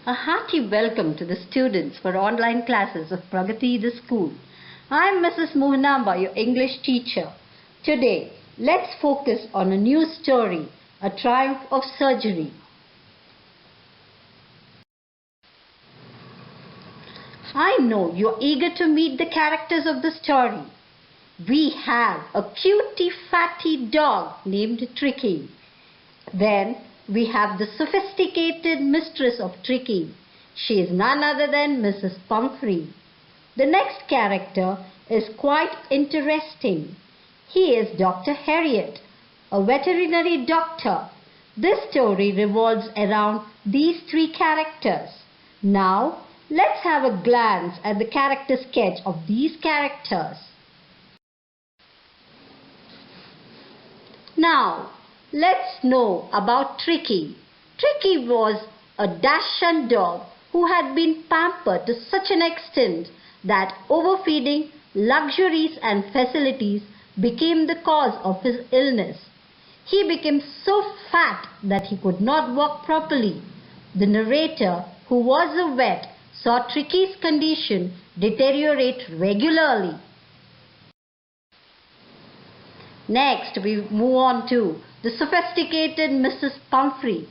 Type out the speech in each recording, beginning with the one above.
A hearty welcome to the students for online classes of Pragathi the school. I am Mrs. Mohanamba, your English teacher. Today, let's focus on a new story, A Triumph of Surgery. I know you're eager to meet the characters of the story. We have a cutie fatty dog named TRICKI. Then we have the sophisticated mistress of TRICKI. She is none other than Mrs. Pumphrey. The next character is quite interesting. He is Dr. HERRIOT, a veterinary doctor. This story revolves around these three characters. Now, let's have a glance at the character sketch of these characters. Now, let's know about TRICKI. TRICKI was a dachshund dog who had been pampered to such an extent that overfeeding, luxuries and facilities became the cause of his illness. He became so fat that he could not walk properly. The narrator, who was a vet, saw TRICKI's condition deteriorate regularly. Next, we move on to the sophisticated Mrs. Pumphrey.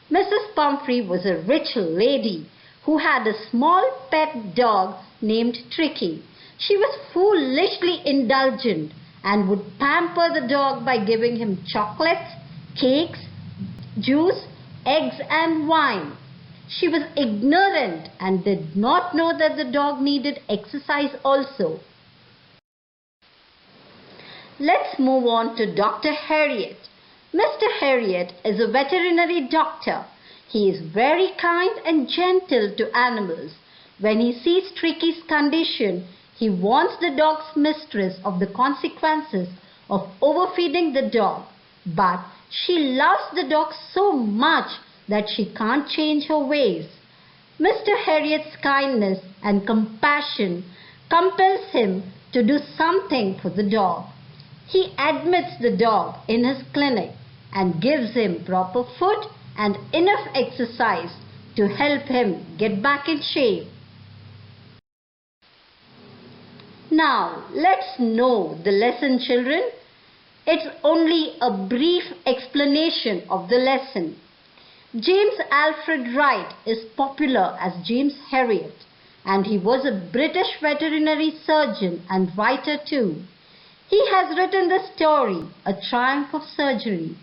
Mrs. Pumphrey was a rich lady who had a small pet dog named TRICKI. She was foolishly indulgent and would pamper the dog by giving him chocolates, cakes, juice, eggs and wine. She was ignorant and did not know that the dog needed exercise also. Let's move on to Dr. HERRIOT. Mr. HERRIOT is a veterinary doctor. He is very kind and gentle to animals. When he sees TRICKI's condition, he warns the dog's mistress of the consequences of overfeeding the dog. But she loves the dog so much that she can't change her ways. Mr. HERRIOT's kindness and compassion compels him to do something for the dog. He admits the dog in his clinic and gives him proper food and enough exercise to help him get back in shape. Now, let's know the lesson, children. It's only a brief explanation of the lesson. James Alfred Wright is popular as James HERRIOT, and he was a British veterinary surgeon and writer too. He has written the story, A Triumph of Surgery.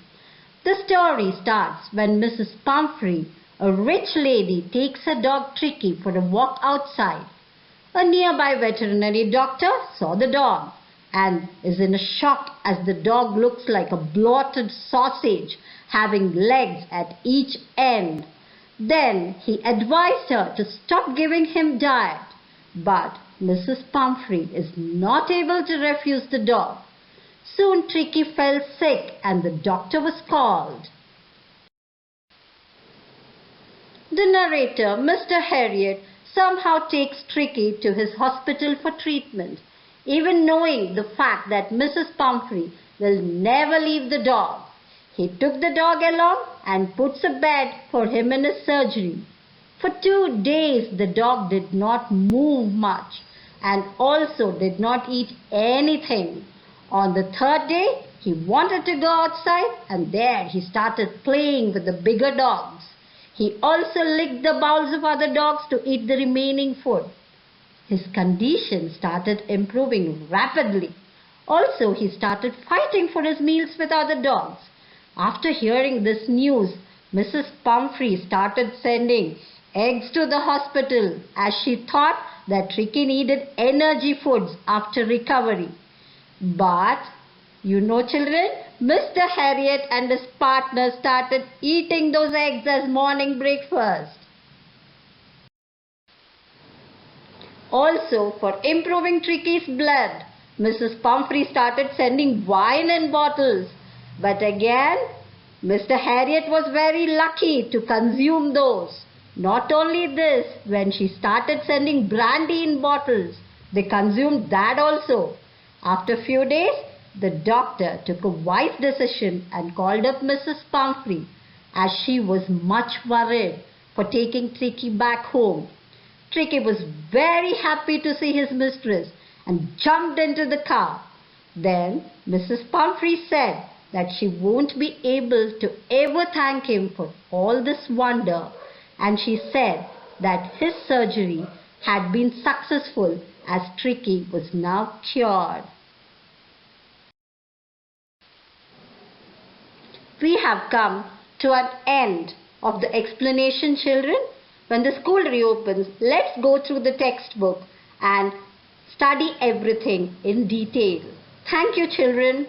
The story starts when Mrs. Pumphrey, a rich lady, takes her dog TRICKI for a walk outside. A nearby veterinary doctor saw the dog and is in a shock as the dog looks like a bloated sausage having legs at each end. Then he advised her to stop giving him diet, but Mrs. Pumphrey is not able to refuse the dog. Soon TRICKI fell sick and the doctor was called. The narrator, Mr. HERRIOT, somehow takes TRICKI to his hospital for treatment, even knowing the fact that Mrs. Pumphrey will never leave the dog. He took the dog along and puts a bed for him in his surgery. For 2 days the dog did not move much and also did not eat anything. On the 3rd day, he wanted to go outside and there he started playing with the bigger dogs. He also licked the bowls of other dogs to eat the remaining food. His condition started improving rapidly. Also, he started fighting for his meals with other dogs. After hearing this news, Mrs. Pumphrey started sending eggs to the hospital as she thought that TRICKI needed energy foods after recovery. But, you know children, Mr. HERRIOT and his partner started eating those eggs as morning breakfast. Also, for improving TRICKI's blood, Mrs. Pumphrey started sending wine in bottles. But again, Mr. HERRIOT was very lucky to consume those. Not only this, when she started sending brandy in bottles, they consumed that also. After a few days, the doctor took a wise decision and called up Mrs. Pumphrey as she was much worried for taking Tricky back home. Tricky was very happy to see his mistress and jumped into the car. Then Mrs. Pumphrey said that she won't be able to ever thank him for all this wonder, and she said that his surgery had been successful as Tricky was now cured. We have come to an end of the explanation, children. When the school reopens, let's go through the textbook and study everything in detail. Thank you, children.